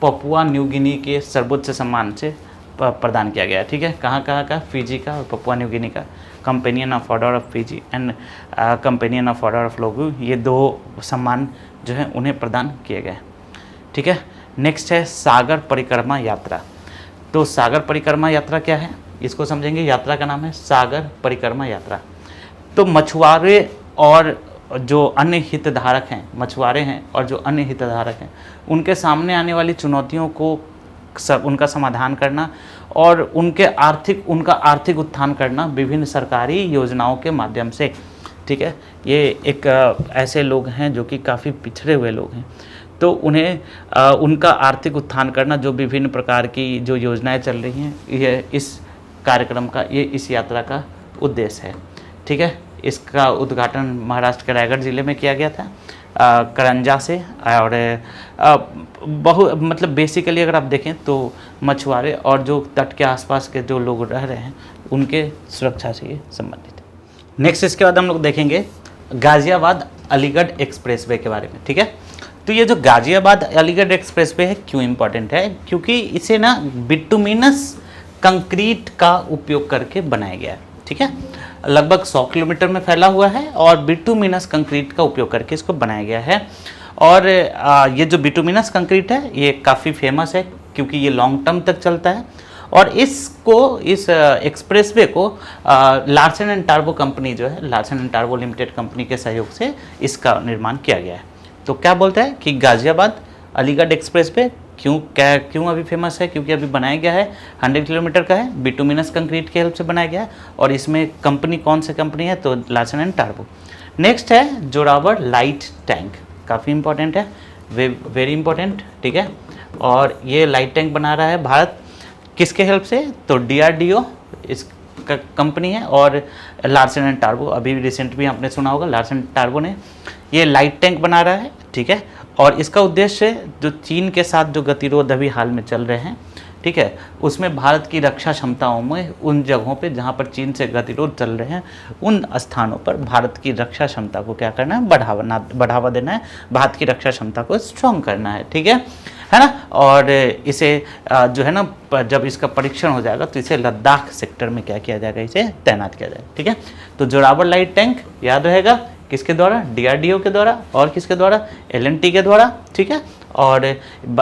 पपुआ न्यू गिनी के सर्वोच्च सम्मान से प्रदान किया गया है। ठीक है, कहाँ का, फिजी का और पपुआ न्यू गिनी का, companion of order of Fiji and companion of order of Logohu, ये 2 सम्मान जो है उन्हें प्रदान किए गए। ठीक है, नेक्स्ट है सागर परिक्रमा यात्रा। तो सागर परिक्रमा यात्रा क्या है, इसको समझेंगे। यात्रा का नाम है सागर परिक्रमा यात्रा। तो मछुआरे और जो अन्य हितधारक हैं, मछुआरे हैं और जो अन्य हितधारक हैं, उनके सामने आने वाली चुनौतियों को उनका समाधान करना और उनका आर्थिक उत्थान करना विभिन्न सरकारी योजनाओं के माध्यम से। ठीक है, ये एक ऐसे लोग हैं जो कि काफ़ी पिछड़े हुए लोग हैं, तो उन्हें उनका आर्थिक उत्थान करना, जो विभिन्न प्रकार की जो योजनाएं चल रही हैं, ये इस कार्यक्रम का, ये इस यात्रा का उद्देश्य है। ठीक है, इसका उद्घाटन महाराष्ट्र के रायगढ़ ज़िले में किया गया था, करंजा से। और मतलब बेसिकली अगर आप देखें तो मछुआरे और जो तट के आसपास के जो लोग रह रहे हैं उनके सुरक्षा से ये संबंधित है। नेक्स्ट इसके बाद हम लोग देखेंगे गाज़ियाबाद अलीगढ़ एक्सप्रेसवे के बारे में। ठीक है, तो ये जो गाज़ियाबाद अलीगढ़ एक्सप्रेसवे है क्यों इम्पोर्टेंट है, क्योंकि इसे ना बिटुमिनस कंक्रीट का उपयोग करके बनाया गया है। ठीक है, लगभग 100 किलोमीटर में फैला हुआ है और बिटुमिनस कंक्रीट का उपयोग करके इसको बनाया गया है। और ये जो बिटुमिनस कंक्रीट है ये काफ़ी फेमस है क्योंकि ये लॉन्ग टर्म तक चलता है। और इस एक्सप्रेसवे को लार्सन एंड टार्बो कंपनी जो है, Larsen and turbo limited company के सहयोग से इसका निर्माण किया गया है। तो क्या बोलता है कि गाज़ियाबाद अलीगढ़ एक्सप्रेसवे क्यों अभी फेमस है? क्योंकि अभी बनाया गया है, 100 किलोमीटर का है, बिटुमिनस कंक्रीट के हेल्प से बनाया गया है। और इसमें कंपनी कौन सी कंपनी है? तो लार्सन एंड टार्बो। नेक्स्ट है जोरावर लाइट टैंक, काफ़ी इंपॉर्टेंट है, वेरी इंपॉर्टेंट, ठीक है। और ये लाइट टैंक बना रहा है भारत, किसके हेल्प से? तो DRDO इस कंपनी है, और लार्सन एंड टार्बो, अभी रिसेंट भी आपने सुना होगा, लार्सन टार्बो ने ये लाइट टैंक बना रहा है, ठीक है। और इसका उद्देश्य जो चीन के साथ जो गतिरोध अभी हाल में चल रहे हैं, ठीक है, उसमें भारत की रक्षा क्षमताओं में उन जगहों पे जहाँ पर चीन से गतिरोध चल रहे हैं, उन स्थानों पर भारत की रक्षा क्षमता को क्या करना है? बढ़ावा देना है, भारत की रक्षा क्षमता को स्ट्रॉन्ग करना है, ठीक है ना। और इसे जो है ना, जब इसका परीक्षण हो जाएगा तो इसे लद्दाख सेक्टर में क्या किया जाएगा? इसे तैनात किया जाएगा, ठीक है। तो जोरावर लाइट टैंक याद रहेगा, किसके द्वारा? DRDO के द्वारा, और किसके द्वारा? LNT के द्वारा, ठीक है। और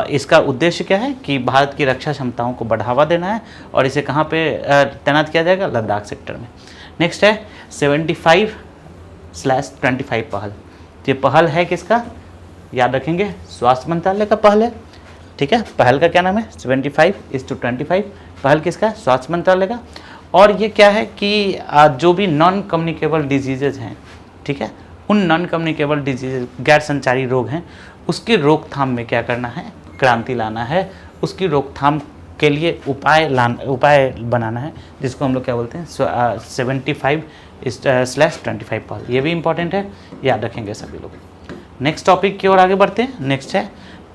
इसका उद्देश्य क्या है? कि भारत की रक्षा क्षमताओं को बढ़ावा देना है, और इसे कहाँ पे तैनात किया जाएगा? लद्दाख सेक्टर में। नेक्स्ट है 75/25 पहल। तो ये पहल है किसका? याद रखेंगे, स्वास्थ्य मंत्रालय का पहल है, ठीक है। पहल का क्या नाम है? 75/25 पहल किसका है? स्वास्थ्य मंत्रालय का। और ये क्या है कि जो भी नॉन कम्युनिकेबल डिजीजेज हैं, ठीक है, उन नॉन कम्युनिकेबल डिजीज, गैर संचारी रोग हैं, उसकी रोकथाम में क्या करना है? क्रांति लाना है, उसकी रोकथाम के लिए उपाय बनाना है, जिसको हम लोग क्या बोलते हैं? 75/25 पहल। ये भी इंपॉर्टेंट है, याद रखेंगे सभी लोग। नेक्स्ट टॉपिक की ओर आगे बढ़ते हैं। नेक्स्ट है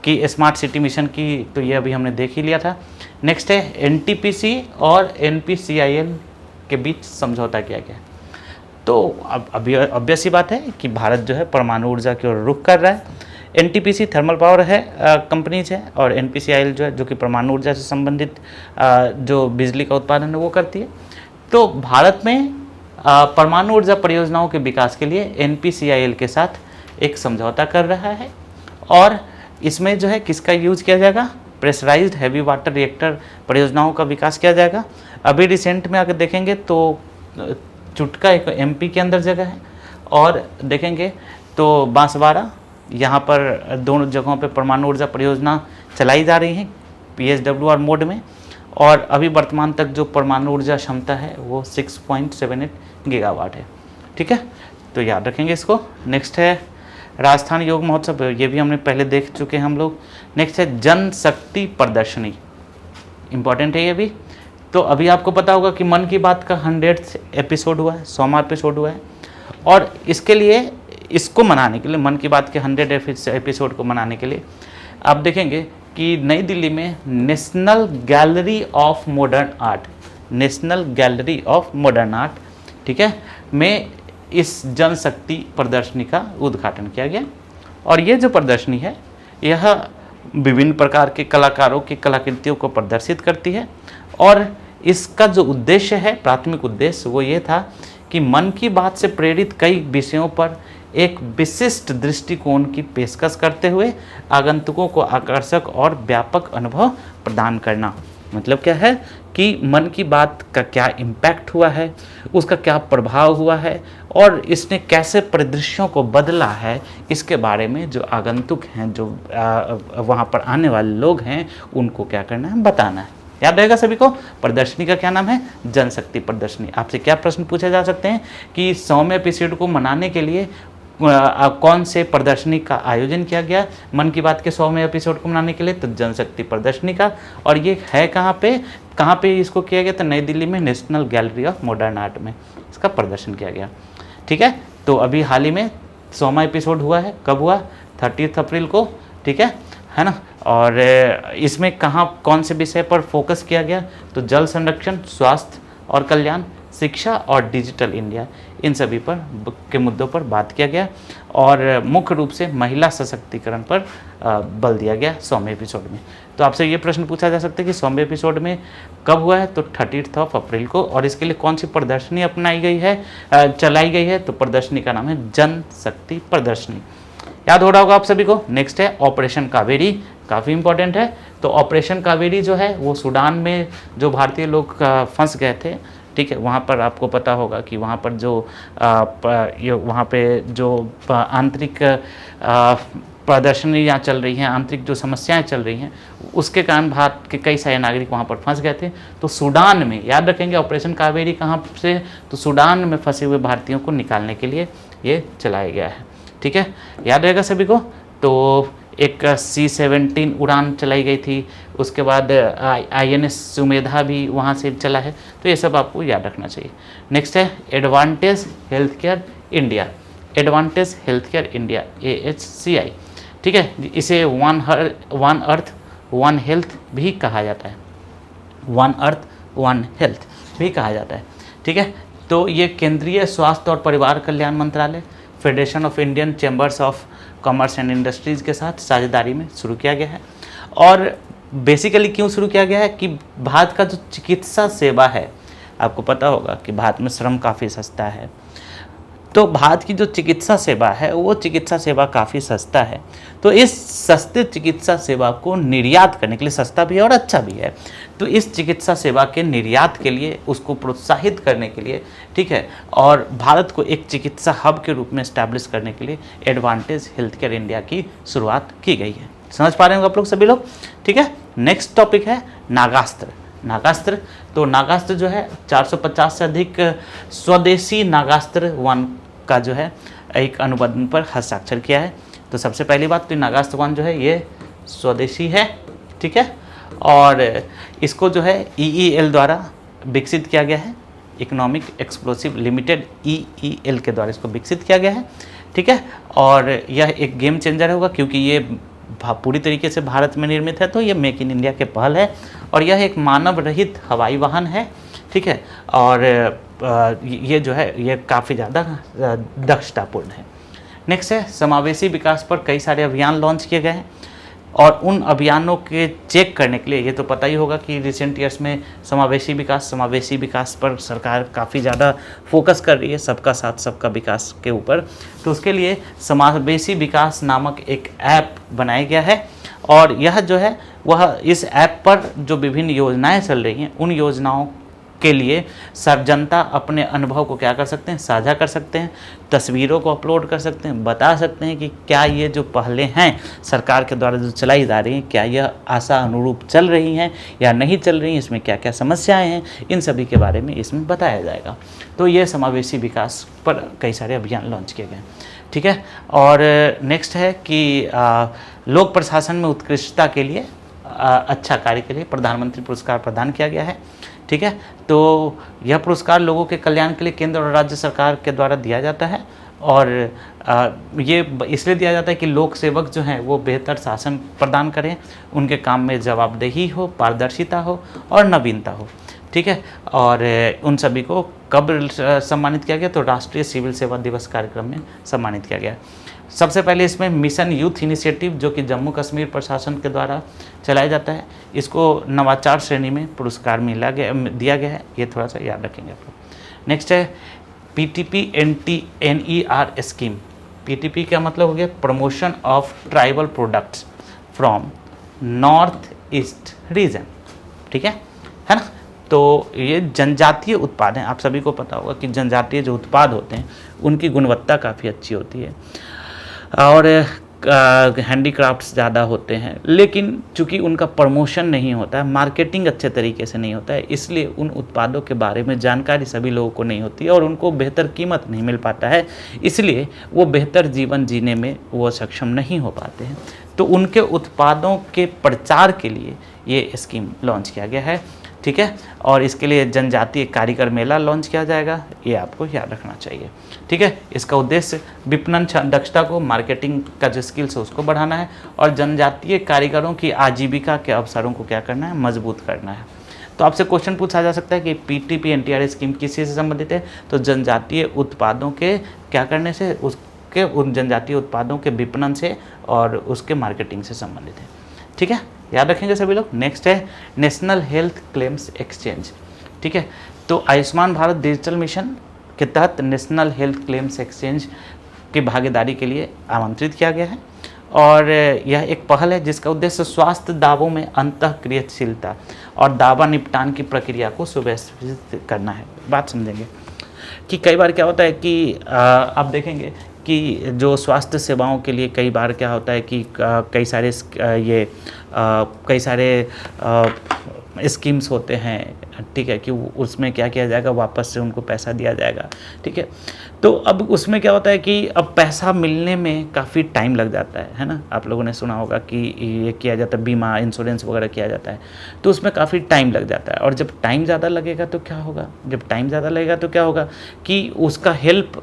कि स्मार्ट सिटी मिशन की, तो ये अभी हमने देख ही लिया था। नेक्स्ट है NTPC और NPCIL के बीच समझौता किया गया। तो अब अभी ऑब्वियस सी बात है कि भारत जो है परमाणु ऊर्जा की ओर रुख कर रहा है। NTPC थर्मल पावर है कंपनीज है, और NPCIL जो है, जो कि परमाणु ऊर्जा से संबंधित जो बिजली का उत्पादन है वो करती है। तो भारत में परमाणु ऊर्जा परियोजनाओं के विकास के लिए NPCIL के साथ एक समझौता कर रहा है, और इसमें जो है किसका यूज किया जाएगा? प्रेशराइज्ड हैवी वाटर रिएक्टर परियोजनाओं का विकास किया जाएगा। अभी रिसेंट में अगर देखेंगे तो चुटका एक MP के अंदर जगह है, और देखेंगे तो बांसवाड़ा, यहाँ पर दोनों जगहों पे परमाणु ऊर्जा परियोजना चलाई जा रही है PSWR मोड में। और अभी वर्तमान तक जो परमाणु ऊर्जा क्षमता है वो 6.78 गीगावाट है, ठीक है। तो याद रखेंगे इसको। नेक्स्ट है राजस्थान योग महोत्सव, ये भी हमने पहले देख चुके हैं हम लोग। नेक्स्ट है जन शक्ति प्रदर्शनी, इंपॉर्टेंट है ये भी। तो अभी आपको पता होगा कि मन की बात का 100th एपिसोड हुआ है, 100वां एपिसोड हुआ है, और इसके लिए, इसको मनाने के लिए, मन की बात के 100 एपिसोड को मनाने के लिए आप देखेंगे कि नई दिल्ली में national gallery of modern art, national gallery of modern art, ठीक है, में इस जनशक्ति प्रदर्शनी का उद्घाटन किया गया। और ये जो प्रदर्शनी है, यह विभिन्न प्रकार के कलाकारों की कलाकृतियों को प्रदर्शित करती है, और इसका जो उद्देश्य है, प्राथमिक उद्देश्य, वो ये था कि मन की बात से प्रेरित कई विषयों पर एक विशिष्ट दृष्टिकोण की पेशकश करते हुए आगंतुकों को आकर्षक और व्यापक अनुभव प्रदान करना। मतलब क्या है कि मन की बात का क्या इम्पैक्ट हुआ है, उसका क्या प्रभाव हुआ है, और इसने कैसे परिदृश्यों को बदला है, इसके बारे में जो आगंतुक हैं, जो वहाँ पर आने वाले लोग हैं, उनको क्या करना है? बताना है। याद रहेगा सभी को। प्रदर्शनी का क्या नाम है? जनशक्ति प्रदर्शनी। आपसे क्या प्रश्न पूछे जा सकते हैं कि 100वें एपिसोड को मनाने के लिए कौन से प्रदर्शनी का आयोजन किया गया? मन की बात के 100वें एपिसोड को मनाने के लिए तो जनशक्ति प्रदर्शनी का। और ये है कहाँ पे इसको किया गया? तो नई दिल्ली में national gallery of modern art में इसका प्रदर्शन किया गया, ठीक है। तो अभी हाल ही में 100वां एपिसोड हुआ है। कब हुआ? 30 अप्रैल को, ठीक है ना। और इसमें कौन से विषय पर फोकस किया गया? तो जल संरक्षण, स्वास्थ्य और कल्याण, शिक्षा और डिजिटल इंडिया, इन सभी पर के मुद्दों पर बात किया गया, और मुख्य रूप से महिला सशक्तिकरण पर बल दिया गया 100वें एपिसोड में। तो आपसे ये प्रश्न पूछा जा सकता है कि 100वें एपिसोड में कब हुआ है? तो 30 अप्रैल को। और इसके लिए कौन सी प्रदर्शनी अपनाई गई है, चलाई गई है? तो प्रदर्शनी का नाम है जनशक्ति प्रदर्शनी। याद हो रहा होगा आप सभी को। नेक्स्ट है ऑपरेशन कावेरी, काफ़ी इंपॉर्टेंट है। तो ऑपरेशन कावेरी जो है वो सूडान में जो भारतीय लोग फंस गए थे, ठीक है, वहाँ पर आपको पता होगा कि वहाँ पर जो वहाँ पे जो आंतरिक प्रदर्शनियाँ चल रही हैं, आंतरिक जो समस्याएं चल रही हैं, उसके कारण भारत के कई सारे नागरिक वहाँ पर फंस गए थे। तो सूडान में, याद रखेंगे ऑपरेशन कावेरी कहाँ से, तो सूडान में फंसे हुए भारतीयों को निकालने के लिए ये चलाया गया है। ठीक है, याद रहेगा सभी को। तो एक C-17 उड़ान चलाई गई थी, उसके बाद INS सुमेधा भी वहाँ से चला है। तो ये सब आपको याद रखना चाहिए। नेक्स्ट है advantage health care India, advantage health care India AHCI। ठीक है, इसे वन अर्थ वन हेल्थ भी कहा जाता है, वन अर्थ वन हेल्थ भी कहा जाता है। ठीक है, तो ये केंद्रीय स्वास्थ्य और परिवार कल्याण मंत्रालय, federation of Indian chambers of commerce and industries के साथ साझेदारी में शुरू किया गया है। और बेसिकली क्यों शुरू किया गया है कि भारत का जो चिकित्सा सेवा है, आपको पता होगा कि भारत में श्रम काफ़ी सस्ता है, तो भारत की जो चिकित्सा सेवा है वो चिकित्सा सेवा काफ़ी सस्ता है। तो इस सस्ते चिकित्सा सेवा को निर्यात करने के लिए, सस्ता भी है और अच्छा भी है, तो इस चिकित्सा सेवा के निर्यात के लिए, उसको प्रोत्साहित करने के लिए, ठीक है, और भारत को एक चिकित्सा हब के रूप में इस्टेब्लिश करने के लिए एडवांटेज हेल्थ केयर इंडिया की शुरुआत की गई है। समझ पा रहे होंगे आप लोग सभी लोग। ठीक है, नेक्स्ट टॉपिक है नागास्त्र। नागास्त्र, तो नागास्त्र जो है 450 से अधिक स्वदेशी नागास्त्र वन का जो है एक अनुबंध पर हस्ताक्षर किया है। तो सबसे पहली बात, तो नागास्त्र वन जो है ये स्वदेशी है। ठीक है, और इसको जो है EEL द्वारा विकसित किया गया है, इकोनॉमिक एक्सप्लोसिव लिमिटेड EEL के द्वारा इसको विकसित किया गया है। ठीक है, और यह एक गेम चेंजर होगा क्योंकि ये पूरी तरीके से भारत में निर्मित है, तो ये मेक इन इंडिया के पहल है, और यह एक मानव रहित हवाई वाहन है। ठीक है, और ये जो है ये काफ़ी ज़्यादा दक्षतापूर्ण है। नेक्स्ट है समावेशी विकास पर कई सारे अभियान लॉन्च किए गए हैं, और उन अभियानों के चेक करने के लिए, ये तो पता ही होगा कि रिसेंट ईयर्स में समावेशी विकास पर सरकार काफ़ी ज़्यादा फोकस कर रही है, सबका साथ सबका विकास के ऊपर। तो उसके लिए समावेशी विकास नामक एक ऐप बनाया गया है, और यह जो है वह इस ऐप पर जो विभिन्न योजनाएं चल रही हैं, उन योजनाओं के लिए सब जनता अपने अनुभव को क्या कर सकते हैं, साझा कर सकते हैं, तस्वीरों को अपलोड कर सकते हैं, बता सकते हैं कि क्या ये जो पहले हैं सरकार के द्वारा जो चलाई जा रही हैं, क्या यह आशा अनुरूप चल रही हैं या नहीं चल रही हैं, इसमें क्या क्या समस्याएं हैं, इन सभी के बारे में इसमें बताया जाएगा। तो ये समावेशी विकास पर कई सारे अभियान लॉन्च किए गए। ठीक है, और नेक्स्ट है कि लोक प्रशासन में उत्कृष्टता के लिए, अच्छा कार्य के लिए प्रधानमंत्री पुरस्कार प्रदान किया गया है। ठीक है, तो यह पुरस्कार लोगों के कल्याण के लिए केंद्र और राज्य सरकार के द्वारा दिया जाता है, और ये इसलिए दिया जाता है कि लोक सेवक जो हैं वो बेहतर शासन प्रदान करें, उनके काम में जवाबदेही हो, पारदर्शिता हो और नवीनता हो। ठीक है, और उन सभी को कब सम्मानित किया गया, तो राष्ट्रीय सिविल सेवा दिवस कार्यक्रम में सम्मानित किया गया। सबसे पहले इसमें मिशन यूथ इनिशिएटिव, जो कि जम्मू कश्मीर प्रशासन के द्वारा चलाया जाता है, इसको नवाचार श्रेणी में पुरस्कार दिया गया है, ये थोड़ा सा याद रखेंगे आप लोग। नेक्स्ट है PTP NER स्कीम। PTP का मतलब हो गया promotion of tribal products from north east region. ठीक है ना, तो ये जनजातीय उत्पाद हैं। आप सभी को पता होगा कि जनजातीय जो उत्पाद होते हैं उनकी गुणवत्ता काफ़ी अच्छी होती है, और हैंडीक्राफ्ट्स ज़्यादा होते हैं, लेकिन चूंकि उनका प्रमोशन नहीं होता है, मार्केटिंग अच्छे तरीके से नहीं होता है, इसलिए उन उत्पादों के बारे में जानकारी सभी लोगों को नहीं होती है, और उनको बेहतर कीमत नहीं मिल पाता है, इसलिए वो बेहतर जीवन जीने में वो सक्षम नहीं हो पाते हैं। तो उनके उत्पादों के प्रचार के लिए ये स्कीम लॉन्च किया गया है। ठीक है, और इसके लिए जनजातीय कारीगर मेला लॉन्च किया जाएगा, ये आपको याद रखना चाहिए। ठीक है, इसका उद्देश्य विपणन दक्षता को, मार्केटिंग का जो स्किल्स है उसको बढ़ाना है, और जनजातीय कारीगरों की आजीविका के अवसरों को क्या करना है, मजबूत करना है। तो आपसे क्वेश्चन पूछा जा सकता है कि PTP NTR स्कीम किसी से संबंधित है, तो जनजातीय उत्पादों के क्या करने से, उसके उन जनजातीय उत्पादों के विपणन से और उसके मार्केटिंग से संबंधित है। ठीक है, याद रखेंगे सभी लोग। नेक्स्ट है नेशनल हेल्थ क्लेम्स एक्सचेंज। ठीक है, तो आयुष्मान भारत डिजिटल मिशन के तहत नेशनल हेल्थ क्लेम्स एक्सचेंज की भागीदारी के लिए आमंत्रित किया गया है, और यह एक पहल है जिसका उद्देश्य स्वास्थ्य दावों में अंतःक्रियाशीलता और दावा निपटान की प्रक्रिया को सुव्यवस्थित करना है। बात समझेंगे कि कई बार क्या होता है कि आप देखेंगे कि जो स्वास्थ्य सेवाओं के लिए कई बार क्या होता है कि कई सारे स्कीम्स होते हैं, ठीक है, कि उसमें क्या किया जाएगा, वापस से उनको पैसा दिया जाएगा, ठीक है। तो अब उसमें क्या होता है कि अब पैसा मिलने में काफ़ी टाइम लग जाता है ना। आप लोगों ने सुना होगा कि ये किया जाता है, बीमा इंश्योरेंस वगैरह किया जाता है, तो उसमें काफ़ी टाइम लग जाता है। और जब टाइम ज़्यादा लगेगा तो क्या होगा, कि उसका हेल्प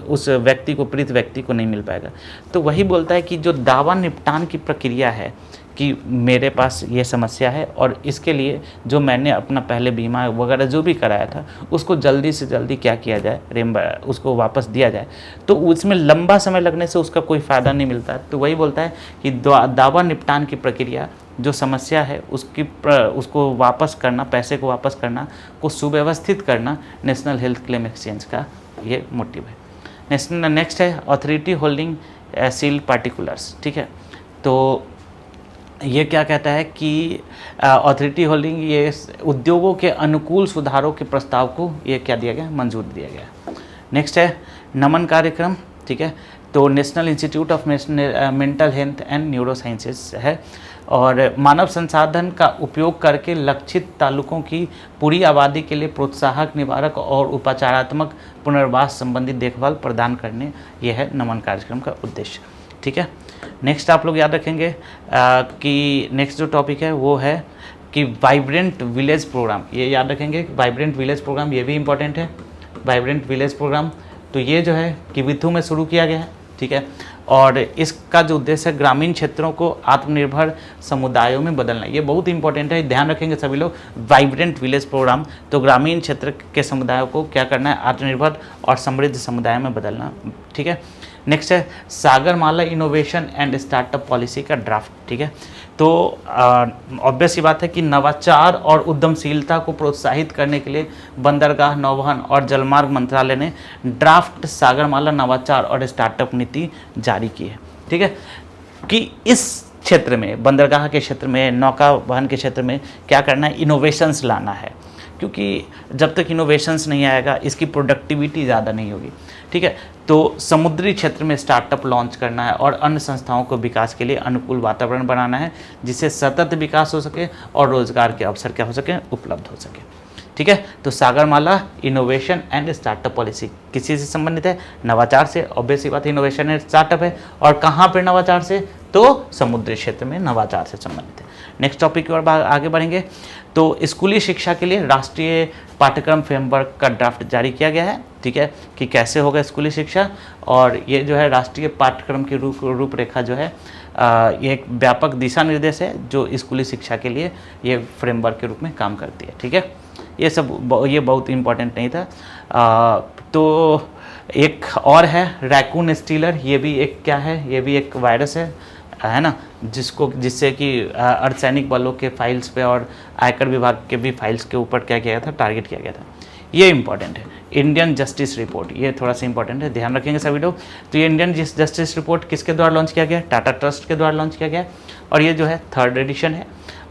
उस व्यक्ति को, पीड़ित व्यक्ति को नहीं मिल पाएगा। तो वही बोलता है कि जो दावा निपटान की प्रक्रिया है कि मेरे पास ये समस्या है और इसके लिए जो मैंने अपना पहले बीमा वगैरह जो भी कराया था उसको जल्दी से जल्दी क्या किया जाए, उसको वापस दिया जाए, तो उसमें लंबा समय लगने से उसका कोई फ़ायदा नहीं मिलता है। तो वही बोलता है कि दावा निपटान की प्रक्रिया, जो समस्या है उसको वापस करना, पैसे को वापस करना, को सुव्यवस्थित करना नेशनल हेल्थ क्लेम एक्सचेंज का ये मोटिव है। नेक्स्ट है ऑथोरिटी होल्डिंग सील्ड पार्टिकुलर्स, ठीक है। तो ये क्या कहता है कि ऑथोरिटी होल्डिंग, ये उद्योगों के अनुकूल सुधारों के प्रस्ताव को ये क्या दिया गया, मंजूर दिया गया। नेक्स्ट है नमन कार्यक्रम, ठीक है। तो national institute of mental health and neuro sciences है और मानव संसाधन का उपयोग करके लक्षित तालुकों की पूरी आबादी के लिए प्रोत्साहक, निवारक और उपचारात्मक पुनर्वास संबंधी देखभाल प्रदान करने, यह है नमन कार्यक्रम का उद्देश्य, ठीक है। नेक्स्ट आप लोग याद रखेंगे कि नेक्स्ट जो टॉपिक है वो है कि वाइब्रेंट विलेज प्रोग्राम, ये याद रखेंगे। वाइब्रेंट विलेज प्रोग्राम ये भी इम्पोर्टेंट है। वाइब्रेंट विलेज प्रोग्राम तो ये जो है किबिथु में शुरू किया गया है, ठीक है। और इसका जो उद्देश्य है ग्रामीण क्षेत्रों को आत्मनिर्भर समुदायों में बदलना, ये बहुत इंपॉर्टेंट है, ध्यान रखेंगे सभी लोग। वाइब्रेंट विलेज प्रोग्राम, तो ग्रामीण क्षेत्र के समुदायों को क्या करना है, आत्मनिर्भर और समृद्ध समुदाय में बदलना, ठीक है। नेक्स्ट है Sagarmala innovation and startup policy का ड्राफ्ट, ठीक है। तो ऑब्वियस सी बात है कि नवाचार और उद्यमशीलता को प्रोत्साहित करने के लिए बंदरगाह, नौवहन और जलमार्ग मंत्रालय ने ड्राफ्ट सागरमाला नवाचार और स्टार्टअप नीति जारी की है, ठीक है। कि इस क्षेत्र में, बंदरगाह के क्षेत्र में, नौका वहन के क्षेत्र में क्या करना है, इनोवेशंस लाना है, क्योंकि जब तक इनोवेशंस नहीं आएगा इसकी प्रोडक्टिविटी ज़्यादा नहीं होगी, ठीक है। तो समुद्री क्षेत्र में स्टार्टअप लॉन्च करना है और अन्य संस्थाओं को विकास के लिए अनुकूल वातावरण बनाना है जिससे सतत विकास हो सके और रोजगार के अवसर क्या हो सके, उपलब्ध हो सके, ठीक है। तो Sagarmala innovation and startup policy किसी से संबंधित है, नवाचार से। ऑब्वियस बात है, इनोवेशन एंड स्टार्टअप है, और कहाँ पर नवाचार से, तो समुद्री क्षेत्र में नवाचार से संबंधित है। नेक्स्ट टॉपिक की ओर आगे बढ़ेंगे। तो स्कूली शिक्षा के लिए राष्ट्रीय पाठ्यक्रम फ्रेमवर्क का ड्राफ्ट जारी किया गया है, ठीक है, कि कैसे होगा स्कूली शिक्षा। और ये जो है राष्ट्रीय पाठ्यक्रम की रूपरेखा जो है, ये एक व्यापक दिशा निर्देश है जो स्कूली शिक्षा के लिए ये फ्रेमवर्क के रूप में काम करती है, ठीक है। ये बहुत इंपॉर्टेंट नहीं था। तो एक और है रैकून स्टीलर, ये भी एक क्या है, ये भी एक वायरस है ना, जिससे कि अर्धसैनिक बलों के फाइल्स पे और आयकर विभाग के भी फाइल्स के ऊपर क्या किया गया था, टारगेट किया गया था। ये इंपॉर्टेंट है। इंडियन जस्टिस रिपोर्ट, ये थोड़ा सा इंपॉर्टेंट है, ध्यान रखेंगे सभी लोग। तो ये इंडियन जस्टिस रिपोर्ट किसके द्वारा लॉन्च किया गया, टाटा ट्रस्ट के द्वारा लॉन्च किया गया, और ये जो है 3rd एडिशन है।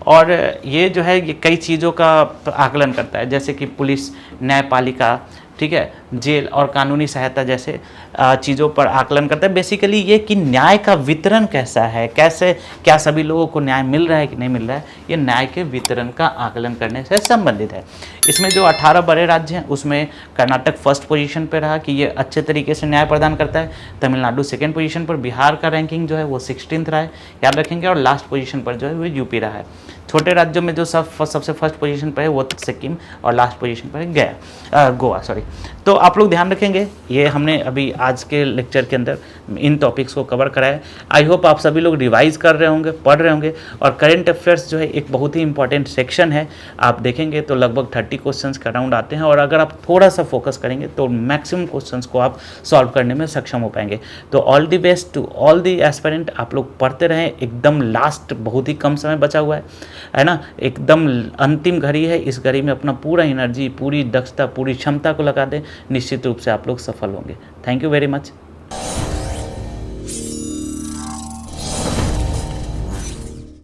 और ये जो है ये कई चीज़ों का आकलन करता है, जैसे कि पुलिस, न्यायपालिका, ठीक है, जेल और कानूनी सहायता जैसे चीज़ों पर आकलन करता है। बेसिकली ये कि न्याय का वितरण कैसा है, कैसे, क्या सभी लोगों को न्याय मिल रहा है कि नहीं मिल रहा है, ये न्याय के वितरण का आकलन करने से संबंधित है। इसमें जो 18 बड़े राज्य हैं उसमें कर्नाटक 1st पोजीशन पर रहा कि ये अच्छे तरीके से न्याय प्रदान करता है। तमिलनाडु 2nd पोजीशन पर, बिहार का रैंकिंग जो है वो 16th रहा है, याद रखेंगे। और लास्ट पोजीशन पर जो है वो यूपी रहा है। छोटे राज्यों में जो सबसे फर्स्ट पोजीशन पर है वो सिक्किम, और लास्ट पोजीशन पर है गोवा, सॉरी। तो आप लोग ध्यान रखेंगे, ये हमने अभी आज के लेक्चर के अंदर इन टॉपिक्स को कवर करा है। आई होप आप सभी लोग रिवाइज कर रहे होंगे, पढ़ रहे होंगे। और करेंट अफेयर्स जो है एक बहुत ही इंपॉर्टेंट सेक्शन है, आप देखेंगे तो लगभग 30 क्वेश्चंस का राउंड आते हैं, और अगर आप थोड़ा सा फोकस करेंगे तो मैक्सिमम क्वेश्चंस को आप सॉल्व करने में सक्षम हो पाएंगे। तो all the best to all the aspirant, आप लोग पढ़ते रहें। एकदम लास्ट बहुत ही कम समय बचा हुआ है ना, एकदम अंतिम घड़ी है। इस घड़ी में अपना पूरा एनर्जी, पूरी दक्षता, पूरी क्षमता को लगा दें, निश्चित रूप से आप लोग सफल होंगे। Thank you very much.